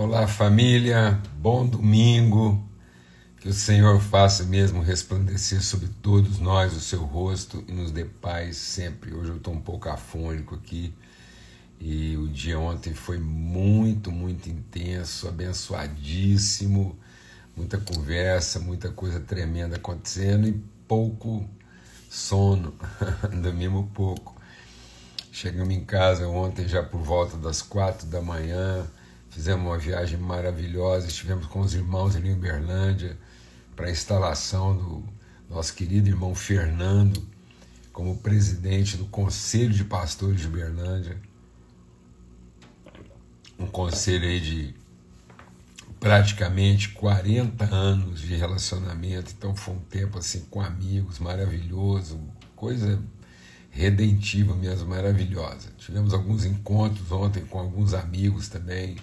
Olá, família, bom domingo, que o Senhor faça mesmo resplandecer sobre todos nós o seu rosto e nos dê paz sempre. Hoje eu estou um pouco afônico aqui e o dia ontem foi muito intenso, abençoadíssimo, muita conversa, muita coisa tremenda acontecendo e pouco sono, dormimos pouco. Chegamos em casa ontem já por volta das 4 da manhã, fizemos uma viagem maravilhosa, estivemos com os irmãos ali em Uberlândia para a instalação do nosso querido irmão Fernando como presidente do Conselho de Pastores de Uberlândia, um conselho aí de praticamente 40 anos de relacionamento, então foi um tempo assim com amigos, maravilhoso, coisa redentiva mesmo, maravilhosa. Tivemos alguns encontros ontem com alguns amigos também,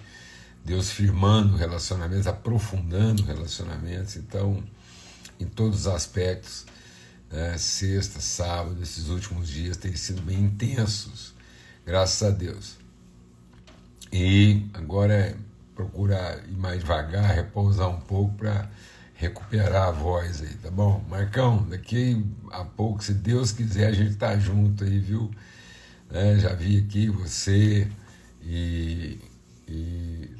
Deus firmando relacionamentos, aprofundando relacionamentos, então, em todos os aspectos, sexta, sábado, esses últimos dias têm sido bem intensos, graças a Deus. E agora é procurar ir mais devagar, repousar um pouco para recuperar a voz aí, tá bom? Marcão, daqui a pouco, se Deus quiser, a gente tá junto aí, viu? Já vi aqui você e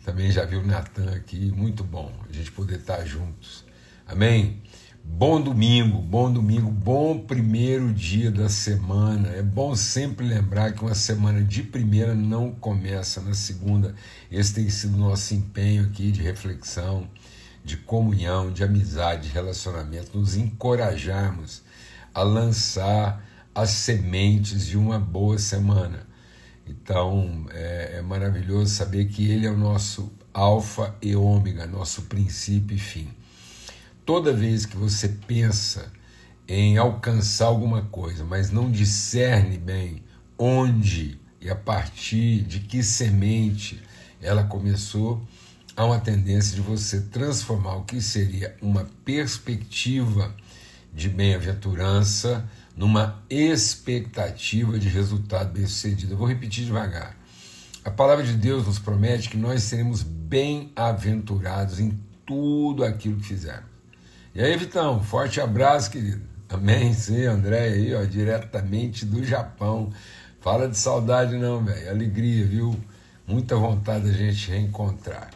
também já vi o Natan aqui, muito bom a gente poder estar juntos, amém? Bom domingo, bom primeiro dia da semana. É bom sempre lembrar que uma semana de primeira não começa na segunda. Esse tem sido o nosso empenho aqui de reflexão, de comunhão, de amizade, de relacionamento, nos encorajarmos a lançar as sementes de uma boa semana. Então, é maravilhoso saber que Ele é o nosso alfa e ômega, nosso princípio e fim. Toda vez que você pensa em alcançar alguma coisa, mas não discerne bem onde e a partir de que semente ela começou, há uma tendência de você transformar o que seria uma perspectiva de bem-aventurança numa expectativa de resultado bem-sucedido. Eu vou repetir devagar. A palavra de Deus nos promete que nós seremos bem-aventurados em tudo aquilo que fizermos. E aí, Vitão, forte abraço, querido. Amém? Sim, André aí, ó, diretamente do Japão. Fala de saudade não, velho. Alegria, viu? Muita vontade da gente reencontrar.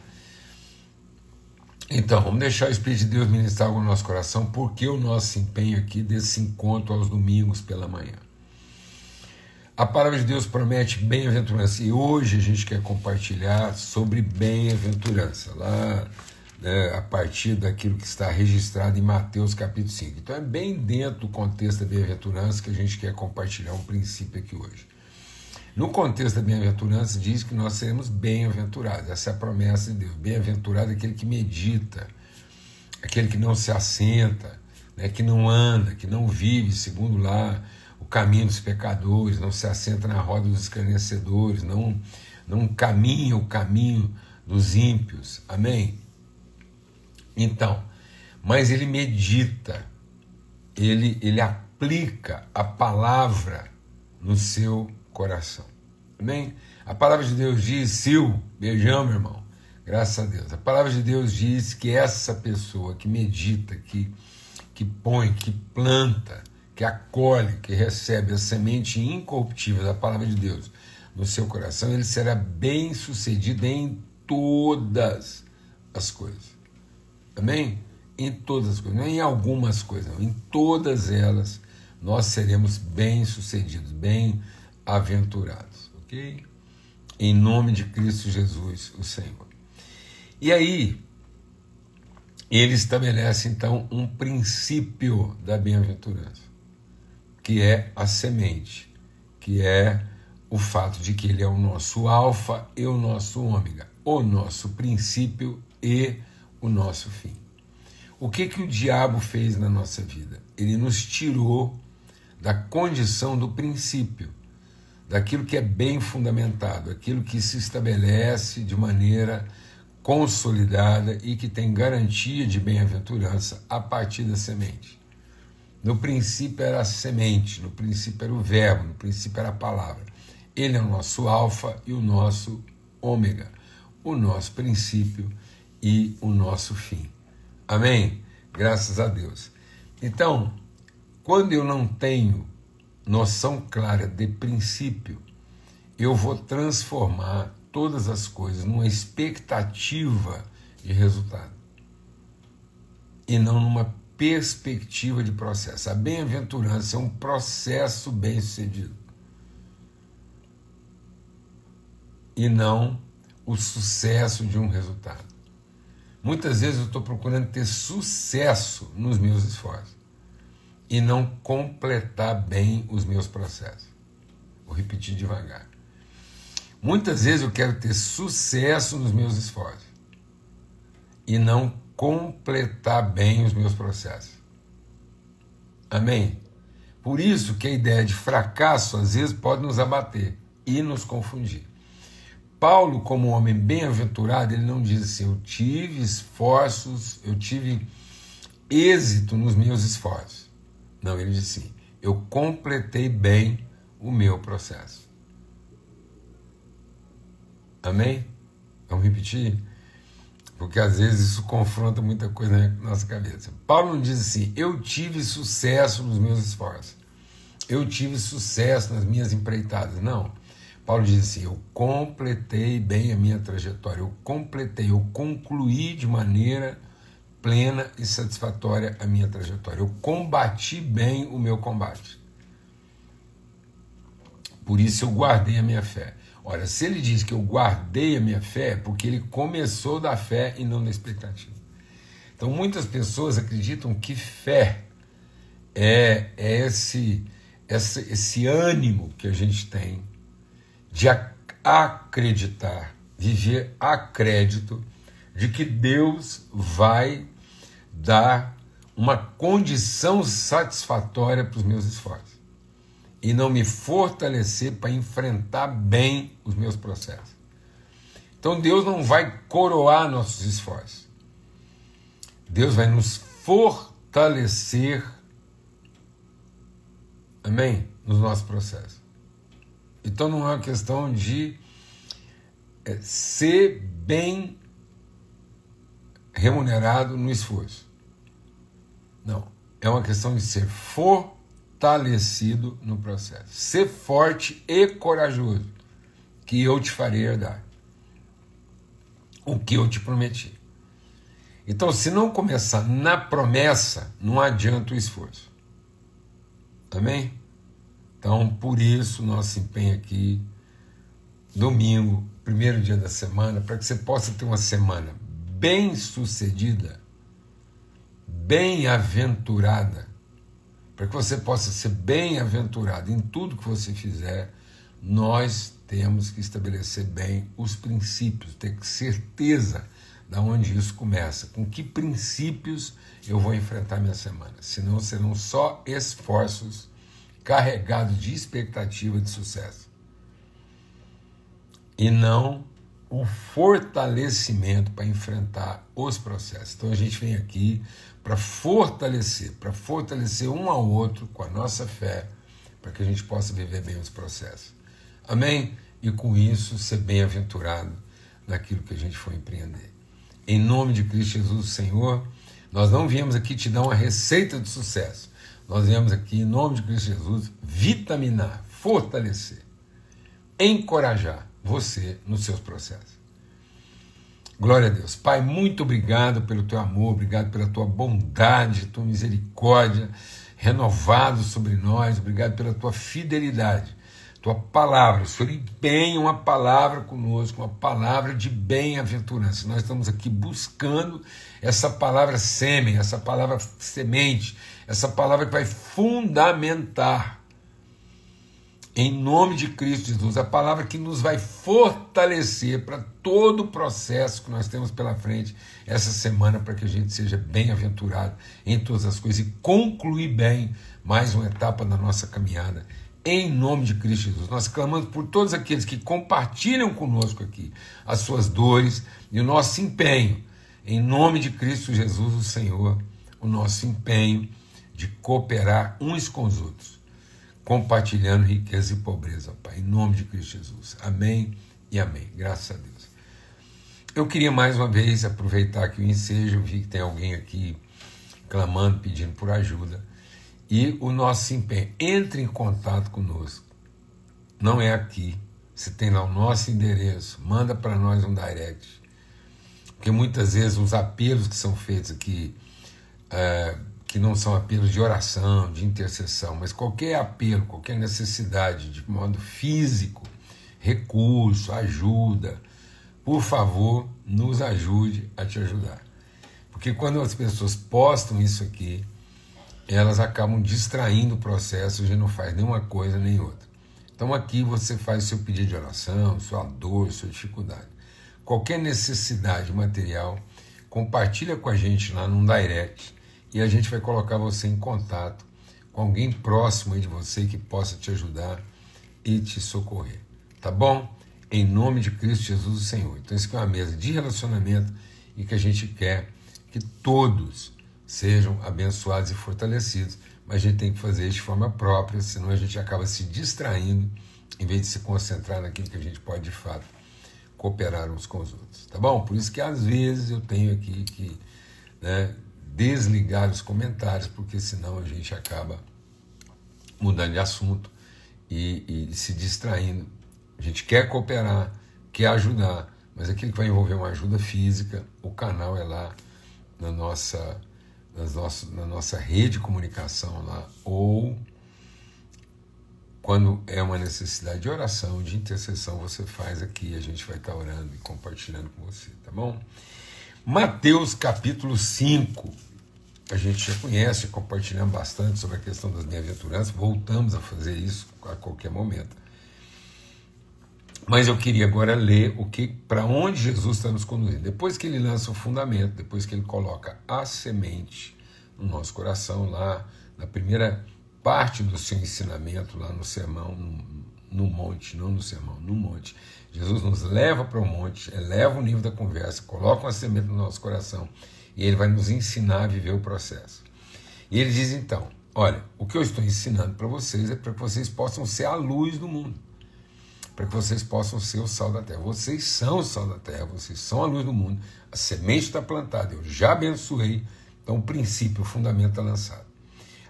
Então, vamos deixar o Espírito de Deus ministrar algo no nosso coração, porque o nosso empenho aqui desse encontro aos domingos pela manhã. A palavra de Deus promete bem-aventurança, e hoje a gente quer compartilhar sobre bem-aventurança, lá a partir daquilo que está registrado em Mateus capítulo 5. Então é bem dentro do contexto da bem-aventurança que a gente quer compartilhar um princípio aqui hoje. No contexto da bem-aventurança diz que nós seremos bem-aventurados, essa é a promessa de Deus. Bem-aventurado é aquele que medita, aquele que não se assenta, que não anda, que não vive segundo lá o caminho dos pecadores, não se assenta na roda dos escarnecedores, não caminha o caminho dos ímpios, amém? Então, mas ele medita, ele aplica a palavra no seu coração, amém? A palavra de Deus diz, Sil, beijão, meu irmão, graças a Deus. A palavra de Deus diz que essa pessoa que medita, que põe, que planta, que acolhe, que recebe a semente incorruptível da palavra de Deus no seu coração, ele será bem sucedido em todas as coisas. Amém? Em todas as coisas, não em algumas coisas, não. Em todas elas nós seremos bem-sucedidos, bem-aventurados, ok? Em nome de Cristo Jesus, o Senhor. E aí, ele estabelece então um princípio da bem-aventurança, que é a semente, que é o fato de que ele é o nosso alfa e o nosso ômega, o nosso princípio e o nosso fim. O que o diabo fez na nossa vida? Ele nos tirou da condição do princípio, daquilo que é bem fundamentado, aquilo que se estabelece de maneira consolidada e que tem garantia de bem-aventurança a partir da semente. No princípio era a semente, no princípio era o verbo, no princípio era a palavra. Ele é o nosso alfa e o nosso ômega. o nosso princípio e o nosso fim. Amém? Graças a Deus. Então, quando eu não tenho noção clara de princípio, eu vou transformar todas as coisas numa expectativa de resultado e não numa perspectiva de processo. A bem-aventurança é um processo bem-sucedido e não o sucesso de um resultado. Muitas vezes eu estou procurando ter sucesso nos meus esforços e não completar bem os meus processos. Vou repetir devagar. Muitas vezes eu quero ter sucesso nos meus esforços e não completar bem os meus processos. Amém? Por isso que a ideia de fracasso às vezes pode nos abater e nos confundir. Paulo, como um homem bem-aventurado, ele não diz assim: eu tive esforços, eu tive êxito nos meus esforços. Não, ele diz assim: eu completei bem o meu processo. Amém? Vamos repetir? Porque às vezes isso confronta muita coisa na nossa cabeça. Paulo não diz assim: eu tive sucesso nos meus esforços, eu tive sucesso nas minhas empreitadas. Não. Paulo diz assim: eu completei bem a minha trajetória, eu concluí de maneira plena e satisfatória a minha trajetória, eu combati bem o meu combate. Por isso eu guardei a minha fé. Ora, se ele diz que eu guardei a minha fé, é porque ele começou da fé e não da expectativa. Então muitas pessoas acreditam que fé é esse ânimo que a gente tem de acreditar, viver a crédito de que Deus vai dar uma condição satisfatória para os meus esforços e não me fortalecer para enfrentar bem os meus processos. Então Deus não vai coroar nossos esforços. Deus vai nos fortalecer, amém? Nos nossos processos. Então não é uma questão de ser bem remunerado no esforço. Não. É uma questão de ser fortalecido no processo. Ser forte e corajoso, que eu te farei herdar o que eu te prometi. Então, se não começar na promessa, não adianta o esforço. Amém? Então, por isso, nosso empenho aqui, domingo, primeiro dia da semana, para que você possa ter uma semana bem-sucedida, bem-aventurada, para que você possa ser bem-aventurado em tudo que você fizer, nós temos que estabelecer bem os princípios, ter certeza de onde isso começa, com que princípios eu vou enfrentar minha semana, senão serão só esforços carregados de expectativa de sucesso e não o fortalecimento para enfrentar os processos. Então a gente vem aqui para fortalecer um ao outro com a nossa fé, para que a gente possa viver bem os processos. Amém? E com isso ser bem-aventurado naquilo que a gente for empreender. Em nome de Cristo Jesus, Senhor, nós não viemos aqui te dar uma receita de sucesso. Nós viemos aqui, em nome de Cristo Jesus, vitaminar, fortalecer, encorajar você nos seus processos. Glória a Deus. Pai, muito obrigado pelo teu amor, obrigado pela tua bondade, tua misericórdia renovado sobre nós, obrigado pela tua fidelidade, tua palavra. O Senhor empenha uma palavra conosco, uma palavra de bem-aventurança. Nós estamos aqui buscando essa palavra sêmen, essa palavra semente, essa palavra que vai fundamentar, em nome de Cristo Jesus, a palavra que nos vai fortalecer para todo o processo que nós temos pela frente essa semana, para que a gente seja bem-aventurado em todas as coisas e concluir bem mais uma etapa da nossa caminhada, em nome de Cristo Jesus. Nós clamamos por todos aqueles que compartilham conosco aqui as suas dores e o nosso empenho, em nome de Cristo Jesus, o Senhor, o nosso empenho de cooperar uns com os outros, compartilhando riqueza e pobreza, Pai, em nome de Cristo Jesus. Amém e amém. Graças a Deus. eu queria mais uma vez aproveitar aqui o ensejo, eu vi que tem alguém aqui clamando, pedindo por ajuda, e o nosso empenho. Entre em contato conosco, não é aqui, você tem lá o nosso endereço, manda para nós um direct, porque muitas vezes os apelos que são feitos aqui, que não são apelos de oração, de intercessão, mas qualquer apelo, qualquer necessidade de modo físico, recurso, ajuda, por favor, nos ajude a te ajudar. Porque quando as pessoas postam isso aqui, elas acabam distraindo o processo, a gente não faz nenhuma coisa nem outra. Então aqui você faz seu pedido de oração, sua dor, sua dificuldade. Qualquer necessidade material, compartilha com a gente lá num direct e a gente vai colocar você em contato com alguém próximo aí de você que possa te ajudar e te socorrer. Tá bom? Em nome de Cristo Jesus, o Senhor. Então isso aqui é uma mesa de relacionamento e que a gente quer que todos sejam abençoados e fortalecidos, mas a gente tem que fazer isso de forma própria, senão a gente acaba se distraindo, em vez de se concentrar naquilo que a gente pode, de fato, cooperar uns com os outros. Tá bom? Por isso que às vezes eu tenho aqui que desligar os comentários, porque senão a gente acaba mudando de assunto e se distraindo. A gente quer cooperar, quer ajudar, mas aquilo que vai envolver uma ajuda física, o canal é lá na nossa rede de comunicação lá, ou quando é uma necessidade de oração, de intercessão, você faz aqui, a gente vai estar orando e compartilhando com você, tá bom? Mateus capítulo 5, a gente já conhece, compartilhamos bastante sobre a questão das bem-aventuranças, voltamos a fazer isso a qualquer momento. Mas eu queria agora ler para onde Jesus está nos conduzindo. Depois que ele lança o fundamento, depois que ele coloca a semente no nosso coração, lá na primeira parte do seu ensinamento, lá no sermão, no monte, não no sermão, no monte. Jesus nos leva para o monte, eleva o nível da conversa, coloca uma semente no nosso coração e ele vai nos ensinar a viver o processo. E ele diz então, olha, o que eu estou ensinando para vocês é para que vocês possam ser a luz do mundo, para que vocês possam ser o sal da terra. Vocês são o sal da terra, vocês são a luz do mundo, a semente está plantada, eu já abençoei, então o princípio, o fundamento está lançado.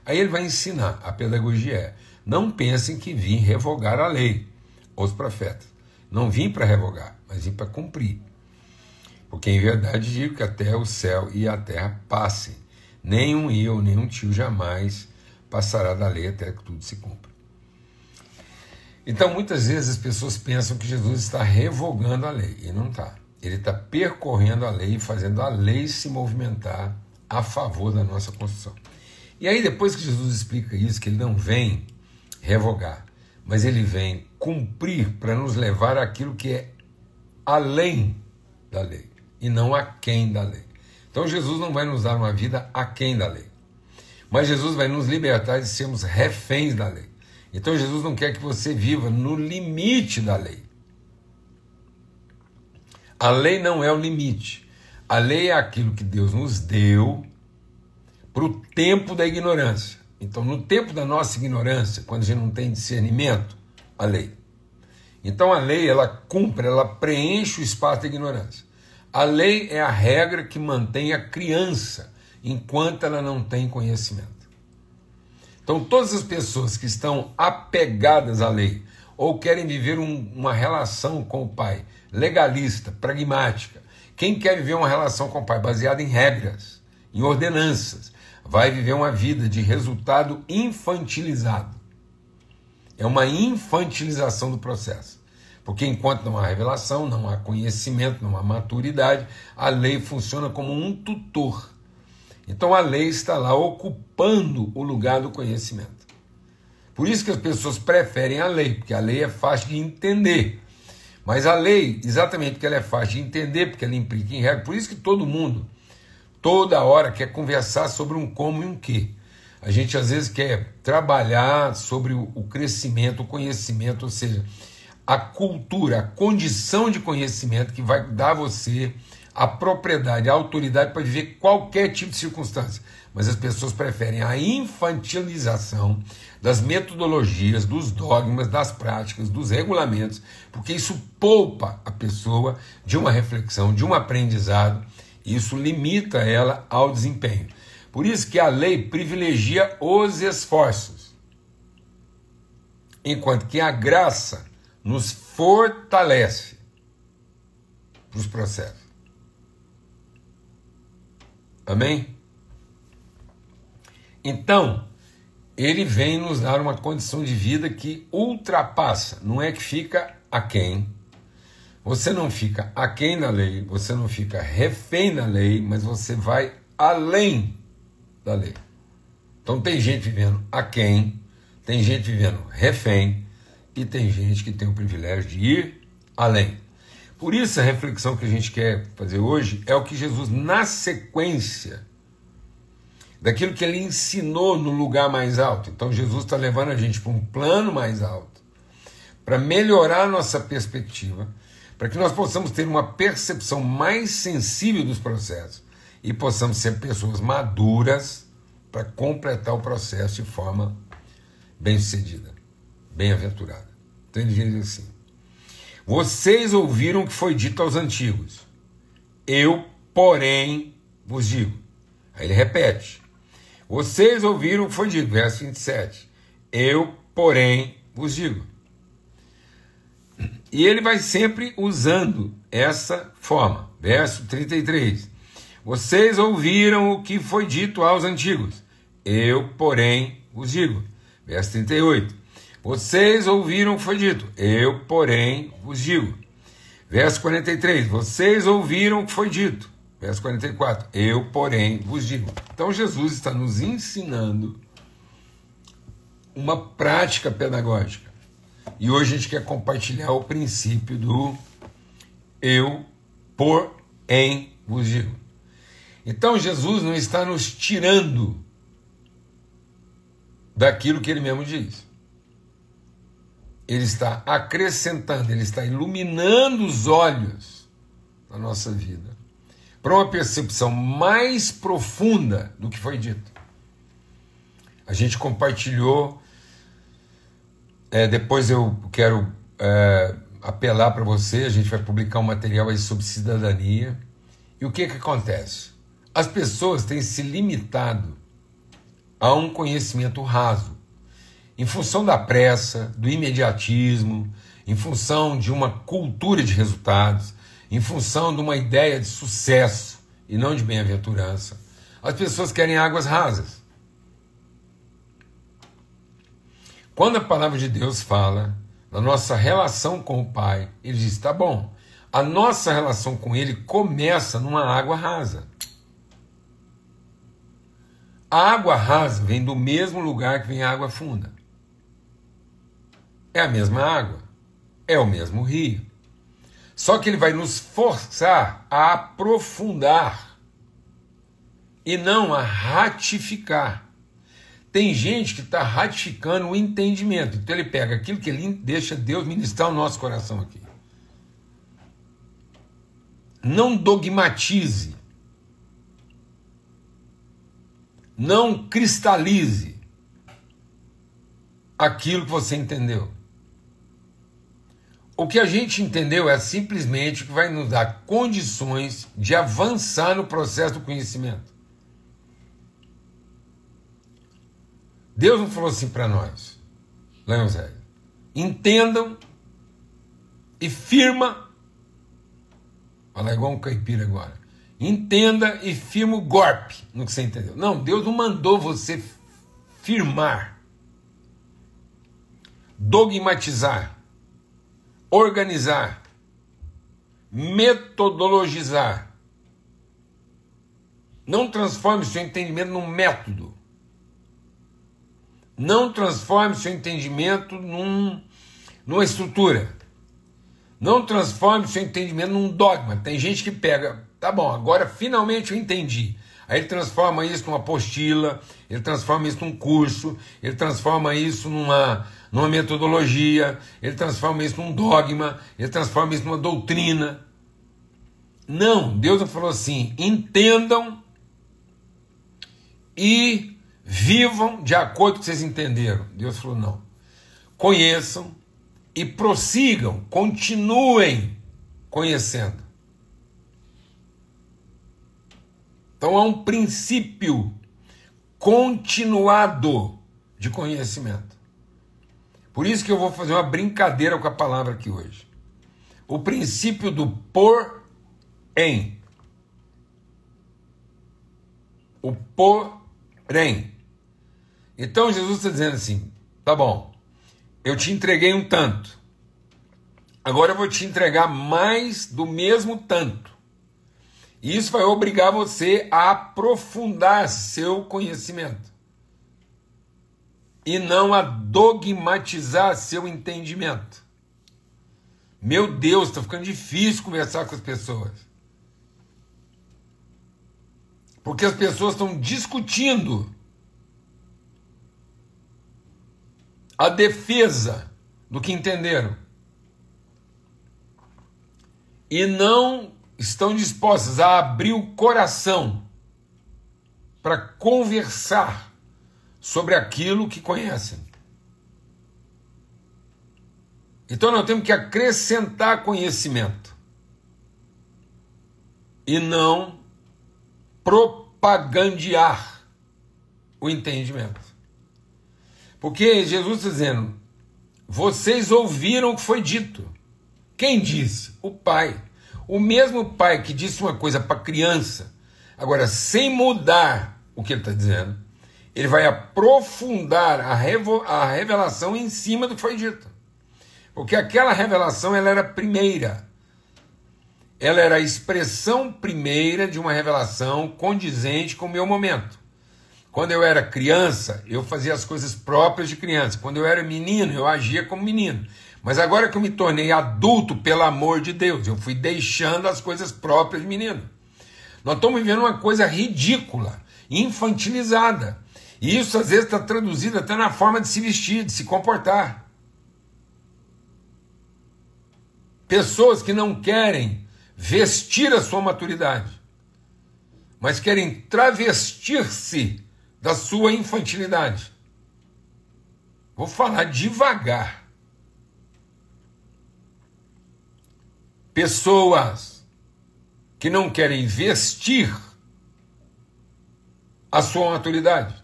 Aí ele vai ensinar, a pedagogia não pensem que vim revogar a lei, os profetas. Não vim para revogar, mas vim para cumprir. Porque em verdade digo que até o céu e a terra passem, nenhum eu, nenhum tio jamais passará da lei até que tudo se cumpra. Então, muitas vezes as pessoas pensam que Jesus está revogando a lei, e não está. Ele está percorrendo a lei e fazendo a lei se movimentar a favor da nossa construção. E aí, depois que Jesus explica isso, que ele não vem revogar, mas ele vem cumprir para nos levar àquilo que é além da lei, e não aquém da lei. Então, Jesus não vai nos dar uma vida aquém da lei, mas Jesus vai nos libertar de sermos reféns da lei. Então Jesus não quer que você viva no limite da lei. A lei não é o limite. A lei é aquilo que Deus nos deu para o tempo da ignorância. Então, no tempo da nossa ignorância, quando a gente não tem discernimento, a lei. Então a lei, ela cumpre, ela preenche o espaço da ignorância. A lei é a regra que mantém a criança enquanto ela não tem conhecimento. Então, todas as pessoas que estão apegadas à lei ou querem viver uma relação com o pai legalista, pragmática, quem quer viver uma relação com o pai baseada em regras, em ordenanças, vai viver uma vida de resultado infantilizado. É uma infantilização do processo. Porque enquanto não há revelação, não há conhecimento, não há maturidade, a lei funciona como um tutor. Então a lei está lá ocupando o lugar do conhecimento. Por isso que as pessoas preferem a lei, porque a lei é fácil de entender. Mas a lei, exatamente porque ela é fácil de entender, porque ela implica em regra, por isso que todo mundo, toda hora, quer conversar sobre um como e um que. A gente às vezes quer trabalhar sobre o crescimento, o conhecimento, ou seja, a cultura, a condição de conhecimento que vai dar a você a propriedade, a autoridade para viver qualquer tipo de circunstância. Mas as pessoas preferem a infantilização das metodologias, dos dogmas, das práticas, dos regulamentos, porque isso poupa a pessoa de uma reflexão, de um aprendizado, e isso limita ela ao desempenho. Por isso que a lei privilegia os esforços, enquanto que a graça nos fortalece para os processos. Amém? Então, ele vem nos dar uma condição de vida que ultrapassa, não é que fica aquém. Você não fica aquém da lei, você não fica refém da lei, mas você vai além da lei. Então tem gente vivendo aquém, tem gente vivendo refém, e tem gente que tem o privilégio de ir além. Por isso a reflexão que a gente quer fazer hoje é o que Jesus, na sequência daquilo que ele ensinou no lugar mais alto. Então Jesus está levando a gente para um plano mais alto, para melhorar a nossa perspectiva, para que nós possamos ter uma percepção mais sensível dos processos e possamos ser pessoas maduras para completar o processo de forma bem-sucedida, bem-aventurada. Então ele diz assim: vocês ouviram o que foi dito aos antigos, eu, porém, vos digo. Aí ele repete: vocês ouviram o que foi dito, verso 27. Eu, porém, vos digo. E ele vai sempre usando essa forma. Verso 33. Vocês ouviram o que foi dito aos antigos. Eu, porém, vos digo. Verso 38. Vocês ouviram o que foi dito. Eu, porém, vos digo. Verso 43. Vocês ouviram o que foi dito. Verso 44, eu, porém, vos digo. Então Jesus está nos ensinando uma prática pedagógica. E hoje a gente quer compartilhar o princípio do eu, porém, vos digo. Então Jesus não está nos tirando daquilo que ele mesmo diz. Ele está acrescentando, ele está iluminando os olhos da nossa vida para uma percepção mais profunda do que foi dito. A gente compartilhou, depois eu quero apelar para você, a gente vai publicar um material aí sobre cidadania. E o que acontece? As pessoas têm se limitado a um conhecimento raso, em função da pressa, do imediatismo, em função de uma cultura de resultados, em função de uma ideia de sucesso e não de bem-aventurança. As pessoas querem águas rasas. Quando a palavra de Deus fala da nossa relação com o Pai, ele diz, tá bom, a nossa relação com ele começa numa água rasa. A água rasa vem do mesmo lugar que vem a água funda. É a mesma água, é o mesmo rio. Só que ele vai nos forçar a aprofundar e não a ratificar. Tem gente que está ratificando o entendimento. Então ele pega aquilo que ele deixa Deus ministrar o nosso coração aqui. Não dogmatize. Não cristalize aquilo que você entendeu. O que a gente entendeu é simplesmente o que vai nos dar condições de avançar no processo do conhecimento. Deus não falou assim para nós, Leão Zé, entendam e firma, fala igual um caipira agora, entenda e firma o golpe no que você entendeu. Não, Deus não mandou você firmar, dogmatizar, organizar, metodologizar. Não transforme seu entendimento num método. Não transforme seu entendimento numa estrutura. Não transforme seu entendimento num dogma. Tem gente que pega, tá bom, agora finalmente eu entendi. Aí ele transforma isso numa apostila, ele transforma isso num curso, ele transforma isso numa metodologia, ele transforma isso num dogma, ele transforma isso numa doutrina. Não, Deus não falou assim, entendam e vivam de acordo com o que vocês entenderam. Deus falou, não. Conheçam e prossigam, continuem conhecendo. Então há um princípio continuado de conhecimento. Por isso que eu vou fazer uma brincadeira com a palavra aqui hoje. O princípio do porém. O porém. Então Jesus está dizendo assim, tá bom, eu te entreguei um tanto, agora eu vou te entregar mais do mesmo tanto. E isso vai obrigar você a aprofundar seu conhecimento e não a dogmatizar seu entendimento. Meu Deus, está ficando difícil conversar com as pessoas. Porque as pessoas estão discutindo a defesa do que entenderam. E não estão dispostas a abrir o coração para conversar sobre aquilo que conhecem. Então nós temos que acrescentar conhecimento e não propagandear o entendimento. Porque Jesus está dizendo, vocês ouviram o que foi dito. Quem disse? O Pai. O mesmo Pai que disse uma coisa para a criança, agora sem mudar o que ele está dizendo, ele vai aprofundar a revelação em cima do que foi dito. Porque aquela revelação ela era primeira. Ela era a expressão primeira de uma revelação condizente com o meu momento. Quando eu era criança, eu fazia as coisas próprias de criança. Quando eu era menino, eu agia como menino. Mas agora que eu me tornei adulto, pelo amor de Deus, eu fui deixando as coisas próprias de menino. Nós estamos vivendo uma coisa ridícula, infantilizada. E isso às vezes está traduzido até na forma de se vestir, de se comportar. Pessoas que não querem vestir a sua maturidade, mas querem travestir-se da sua infantilidade. Vou falar devagar. Pessoas que não querem vestir a sua maturidade,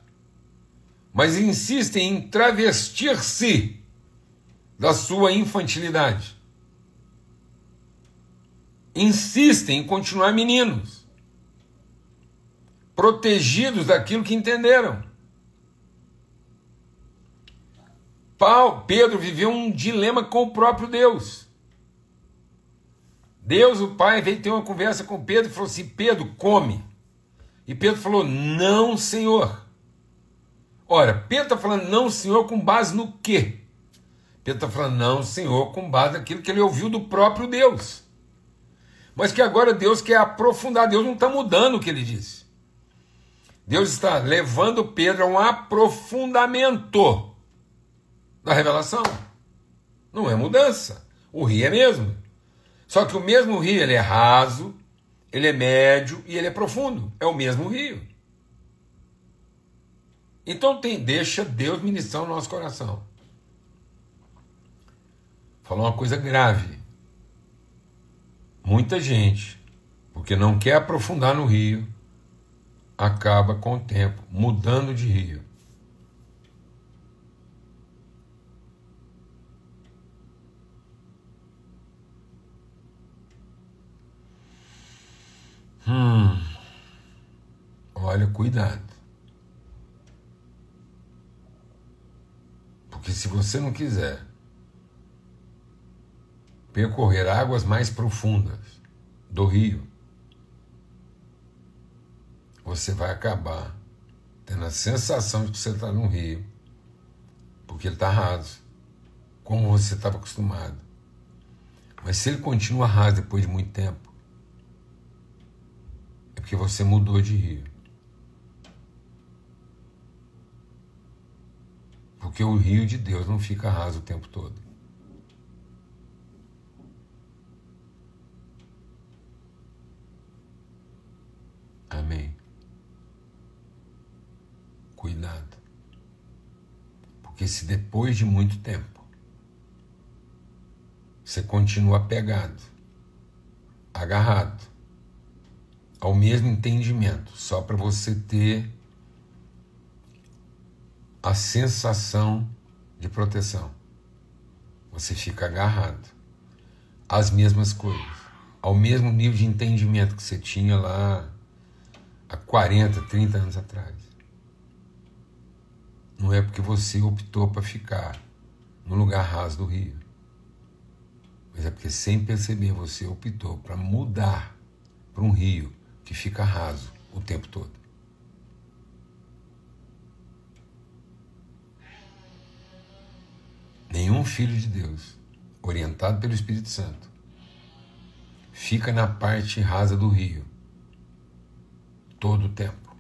mas insistem em travestir-se da sua infantilidade. Insistem em continuar meninos, protegidos daquilo que entenderam. Pedro viveu um dilema com o próprio Deus. Deus, o Pai, veio ter uma conversa com Pedro e falou assim, Pedro, come. E Pedro falou, não, Senhor. Ora, Pedro está falando não, Senhor, com base no quê? Pedro está falando não, Senhor, com base naquilo que ele ouviu do próprio Deus. Mas que agora Deus quer aprofundar. Deus não está mudando o que ele disse. Deus está levando Pedro a um aprofundamento da revelação. Não é mudança. O rio é mesmo. Só que o mesmo rio, ele é raso, ele é médio e ele é profundo. É o mesmo rio. Então deixa Deus ministrar o nosso coração. Falou uma coisa grave. Muita gente, porque não quer aprofundar no rio, acaba com o tempo mudando de rio. Olha, cuidado. Porque se você não quiser percorrer águas mais profundas do rio, você vai acabar tendo a sensação de que você está num rio, porque ele está raso, como você estava acostumado. Mas se ele continua raso depois de muito tempo, é porque você mudou de rio. Porque o rio de Deus não fica raso o tempo todo. Amém. Cuidado. Porque se depois de muito tempo você continua apegado, agarrado ao mesmo entendimento, só para você ter a sensação de proteção, você fica agarrado às mesmas coisas, ao mesmo nível de entendimento que você tinha lá há 40, 30 anos atrás. Não é porque você optou para ficar no lugar raso do rio, mas é porque, sem perceber, você optou para mudar para um rio que fica raso o tempo todo. Nenhum filho de Deus, orientado pelo Espírito Santo, fica na parte rasa do rio todo o tempo.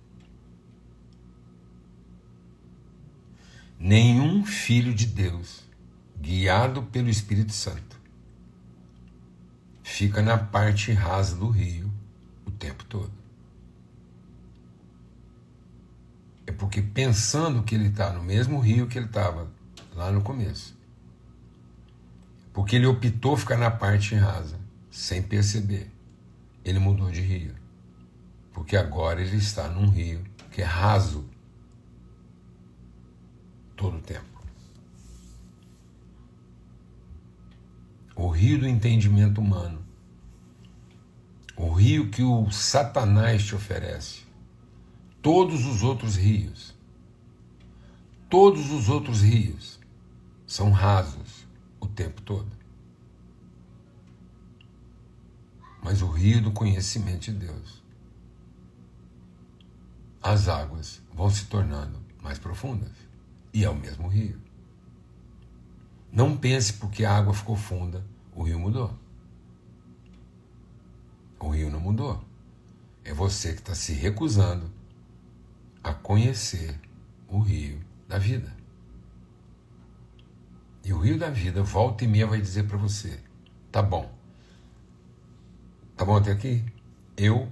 Nenhum filho de Deus, guiado pelo Espírito Santo, fica na parte rasa do rio o tempo todo. É porque, pensando que ele está no mesmo rio que ele estava lá no começo, porque ele optou ficar na parte rasa, sem perceber, ele mudou de rio. Porque agora ele está num rio que é raso todo o tempo. O rio do entendimento humano, o rio que o Satanás te oferece, todos os outros rios são rasos o tempo todo. Mas o rio do conhecimento de Deus, as águas vão se tornando mais profundas. E é o mesmo rio. Não pense porque a água ficou funda, o rio mudou. O rio não mudou. É você que está se recusando a conhecer o rio da vida. E o rio da vida, volta e meia, vai dizer para você: tá bom até aqui? Eu,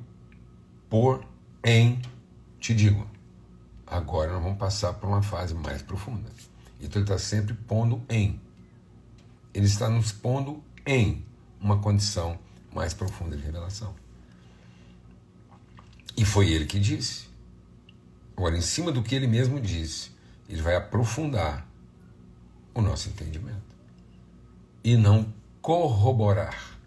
porém, te digo, agora nós vamos passar por uma fase mais profunda. Então ele está sempre pondo em. Ele está nos pondo em uma condição mais profunda de revelação. E foi ele que disse. Agora, em cima do que ele mesmo disse, ele vai aprofundar o nosso entendimento. E não corroborar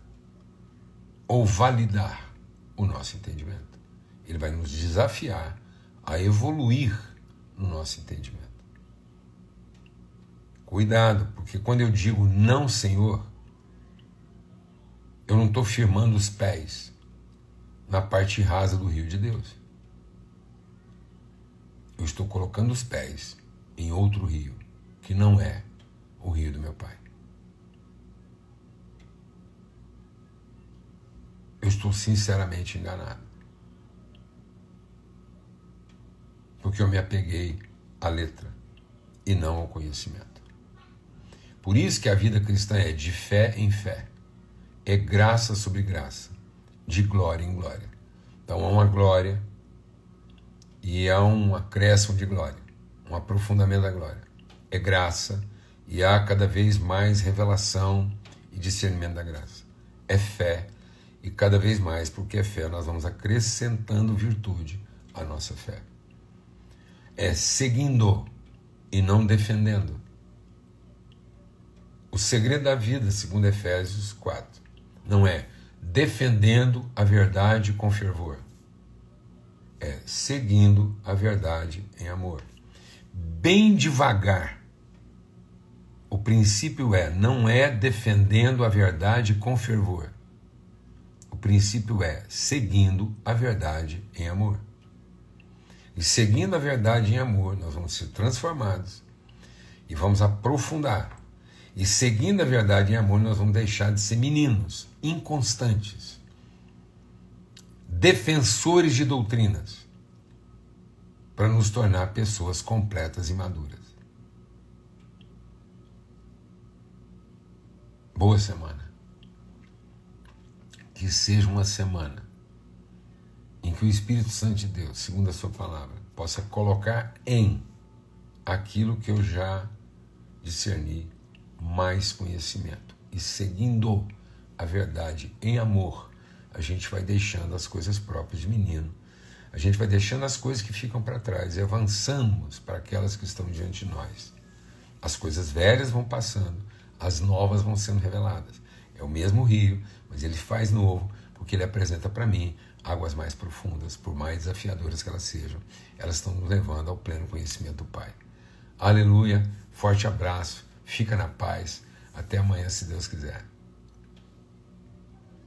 ou validar o nosso entendimento. Ele vai nos desafiar a evoluir no nosso entendimento. Cuidado, porque quando eu digo não, Senhor, eu não estou firmando os pés na parte rasa do rio de Deus. Eu estou colocando os pés em outro rio, que não é o rio do meu Pai. Eu estou sinceramente enganado. Porque eu me apeguei à letra e não ao conhecimento. Por isso que a vida cristã é de fé em fé. É graça sobre graça, de glória em glória. Então há uma glória e há um acréscimo de glória, um aprofundamento da glória. É graça e há cada vez mais revelação e discernimento da graça. É fé e cada vez mais, porque é fé, nós vamos acrescentando virtude à nossa fé. É seguindo e não defendendo. O segredo da vida, segundo Efésios 4, não é defendendo a verdade com fervor. É seguindo a verdade em amor. Bem devagar. O princípio não é defendendo a verdade com fervor. O princípio é seguindo a verdade em amor. E seguindo a verdade em amor, nós vamos ser transformados e vamos aprofundar. E seguindo a verdade em amor, nós vamos deixar de ser meninos, inconstantes, defensores de doutrinas, para nos tornar pessoas completas e maduras. Boa semana. Que seja uma semana em que o Espírito Santo de Deus, segundo a sua palavra, possa colocar em aquilo que eu já discerni mais conhecimento. E seguindo a verdade em amor, a gente vai deixando as coisas próprias de menino. A gente vai deixando as coisas que ficam para trás e avançamos para aquelas que estão diante de nós. As coisas velhas vão passando, as novas vão sendo reveladas. É o mesmo rio, mas ele faz novo, porque ele apresenta para mim águas mais profundas, por mais desafiadoras que elas sejam. Elas estão nos levando ao pleno conhecimento do Pai. Aleluia, forte abraço, fica na paz. Até amanhã, se Deus quiser.